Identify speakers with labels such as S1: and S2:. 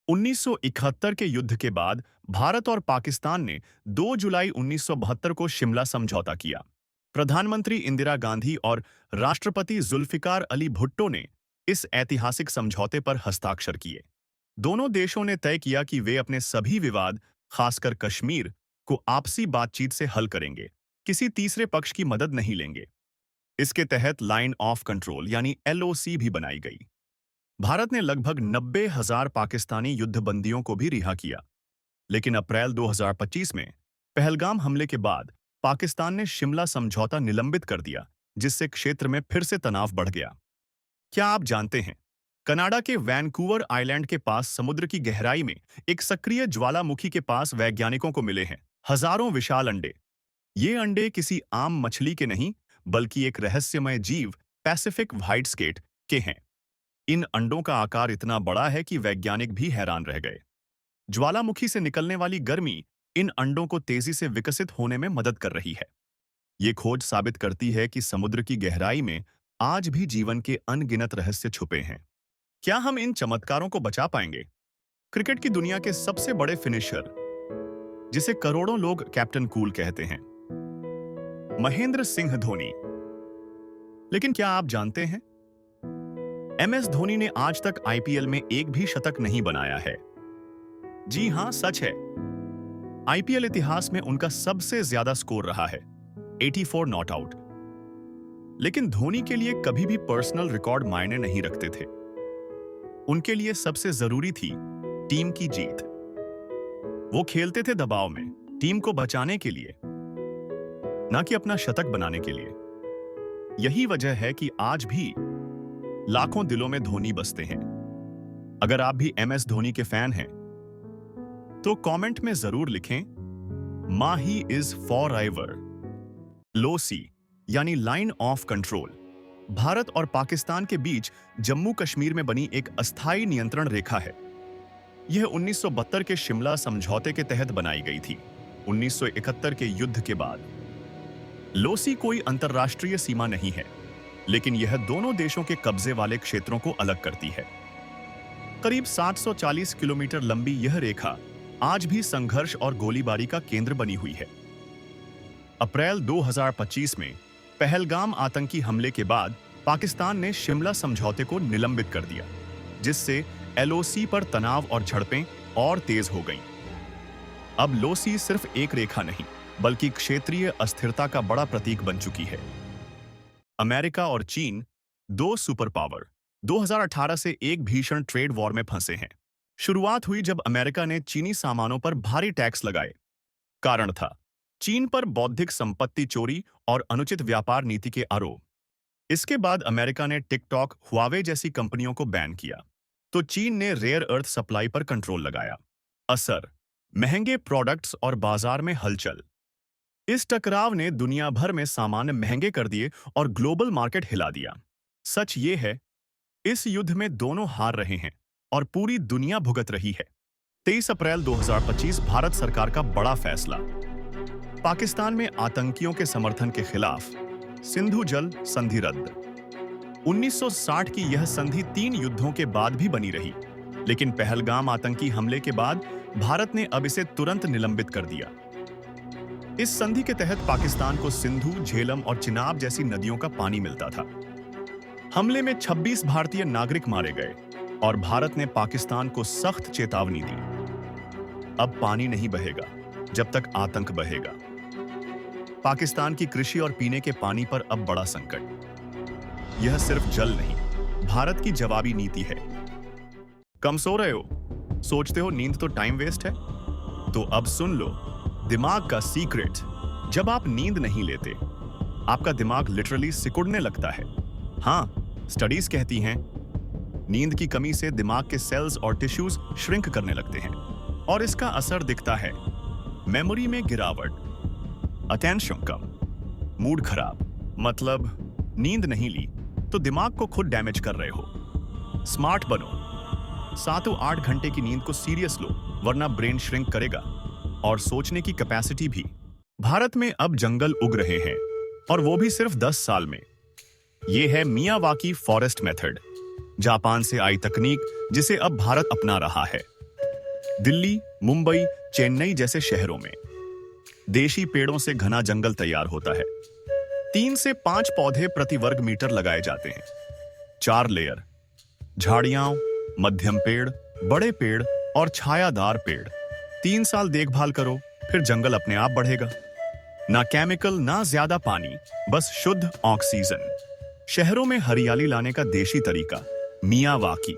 S1: 1971 के युद्ध के बाद भारत और पाकिस्तान ने 2 जुलाई 1972 को शिमला समझौता किया। प्रधानमंत्री इंदिरा गांधी और राष्ट्रपति जुल्फिकार अली भुट्टो ने इस ऐतिहासिक समझौते पर हस्ताक्षर किए। दोनों देशों ने तय किया कि वे अपने सभी विवाद, खासकर कश्मीर, को आपसी बातचीत से हल करेंगे, किसी तीसरे पक्ष की मदद नहीं लेंगे। इसके तहत लाइन ऑफ कंट्रोल यानी एलओसी भी बनाई गई। भारत ने लगभग 90,000 पाकिस्तानी युद्धबंदियों को भी रिहा किया। लेकिन अप्रैल 2025 में पहलगाम हमले के बाद पाकिस्तान ने शिमला समझौता निलंबित कर दिया, जिससे क्षेत्र में फिर से तनाव बढ़ गया। क्या आप जानते हैं, कनाडा के वैनकूवर आइलैंड के पास समुद्र की गहराई में एक सक्रिय ज्वालामुखी के पास वैज्ञानिकों को मिले हैं हजारों विशाल अंडे। ये अंडे किसी आम मछली के नहीं, बल्कि एक रहस्यमय जीव पैसिफिक व्हाइट स्केट के हैं। इन अंडों का आकार इतना बड़ा है कि वैज्ञानिक भी हैरान रह गए। ज्वालामुखी से निकलने वाली गर्मी इन अंडों को तेजी से विकसित होने में मदद कर रही है। ये खोज साबित करती है कि समुद्र की गहराई में आज भी जीवन के अनगिनत रहस्य छुपे हैं। क्या हम इन चमत्कारों को बचा पाएंगे? क्रिकेट की दुनिया के सबसे बड़े फिनिशर, जिसे करोड़ों लोग कैप्टन कूल कहते हैं, महेंद्र सिंह धोनी। लेकिन क्या आप जानते हैं, एमएस धोनी ने आज तक आईपीएल में एक भी शतक नहीं बनाया है। जी हां, सच है। आईपीएल इतिहास में उनका सबसे ज्यादा स्कोर रहा है, 84 नॉट आउट। लेकिन धोनी के लिए कभी भी पर्सनल रिकॉर्ड मायने नहीं रखते थे। उनके लिए सबसे जरूरी थी टीम की जीत। वो खेलते थे दबाव में, टीम को बचाने के लिए, ना कि अपना शतक बनाने के लिए। यही वजह है कि आज भी लाखों दिलों में धोनी बसते हैं। अगर आप भी एमएस धोनी के फैन हैं, तो कमेंट में जरूर लिखें, माही इज फॉरएवर। लोसी यानी लाइन ऑफ कंट्रोल भारत और पाकिस्तान के बीच जम्मू कश्मीर में बनी एक अस्थायी नियंत्रण रेखा है। यह 1972 के शिमला समझौते के तहत बनाई गई थी, 1971 के युद्ध के बाद। लोसी कोई अंतर्राष्ट्रीय सीमा नहीं है, लेकिन यह दोनों देशों के कब्जे वाले क्षेत्रों को अलग करती है। करीब 740 किलोमीटर लंबी यह रेखा आज भी संघर्ष और गोलीबारी का केंद्र बनी हुई है। अप्रैल 2025 में पहलगाम आतंकी हमले के बाद पाकिस्तान ने शिमला समझौते को निलंबित कर दिया, जिससे एलओसी पर तनाव और झड़पें और तेज हो गईं। अब लोसी सिर्फ एक रेखा नहीं, बल्कि क्षेत्रीय अस्थिरता का बड़ा प्रतीक बन चुकी है। अमेरिका और चीन, दो सुपर पावर, 2018 से एक भीषण ट्रेड वॉर में फंसे हैं। शुरुआत हुई जब अमेरिका ने चीनी सामानों पर भारी टैक्स लगाए। कारण था चीन पर बौद्धिक संपत्ति चोरी और अनुचित व्यापार नीति के आरोप। इसके बाद अमेरिका ने टिकटॉक, हुआवे जैसी कंपनियों को बैन किया, तो चीन ने रेयर अर्थ सप्लाई पर कंट्रोल लगाया। असर, महंगे प्रोडक्ट्स और बाजार में हलचल। इस टकराव ने दुनिया भर में सामान महंगे कर दिए और ग्लोबल मार्केट हिला दिया। सच ये है, इस युद्ध में दोनों हार रहे हैं और पूरी दुनिया भुगत रही है। 23 अप्रैल 2025 भारत सरकार का बड़ा फैसला। पाकिस्तान में आतंकियों के समर्थन के खिलाफ सिंधु जल संधि रद्द। 1960 की यह संधि 3 युद्धों के बाद भी बनी रही, लेकिन पहलगाम आतंकी हमले के बाद भारत ने अब इसे तुरंत निलंबित कर दिया। इस संधि के तहत पाकिस्तान को सिंधु, झेलम और चिनाब जैसी नदियों का पानी मिलता था। हमले में 26 भारतीय नागरिक मारे गए और भारत ने पाकिस्तान को सख्त चेतावनी दी, अब पानी नहीं बहेगा जब तक आतंक बहेगा। पाकिस्तान की कृषि और पीने के पानी पर अब बड़ा संकट। यह सिर्फ जल नहीं, भारत की जवाबी नीति है। कम सो रहे हो? सोचते हो नींद तो टाइम वेस्ट है? तो अब सुन लो दिमाग का सीक्रेट। जब आप नींद नहीं लेते, आपका दिमाग लिटरली सिकुड़ने लगता है। हाँ, स्टडीज कहती हैं नींद की कमी से दिमाग के सेल्स और टिश्यूज श्रिंक करने लगते हैं और इसका असर दिखता है मेमोरी में गिरावट, अटेंशन कम, मूड खराब। मतलब नींद नहीं ली तो दिमाग को खुद डैमेज कर रहे हो। स्मार्ट बनो, 7-8 घंटे की नींद को सीरियस लो, वरना ब्रेन श्रिंक करेगा और सोचने की कैपेसिटी भी। भारत में अब जंगल उग रहे हैं और वो भी सिर्फ 10 साल में। ये है मियावाकी फॉरेस्ट मेथड, जापान से आई तकनीक जिसे अब भारत अपना रहा है। दिल्ली, मुंबई, चेन्नई जैसे शहरों में देशी पेड़ों से घना जंगल तैयार होता है। 3 से 5 पौधे प्रति वर्ग मीटर लगाए जाते हैं। 4 लेयर, झाड़ियां, मध्यम पेड़, बड़े पेड़ और छायादार पेड़। 3 साल देखभाल करो, फिर जंगल अपने आप बढ़ेगा। ना केमिकल, ना ज्यादा पानी, बस शुद्ध ऑक्सीजन। शहरों में हरियाली लाने का देशी तरीका, मियावाकी।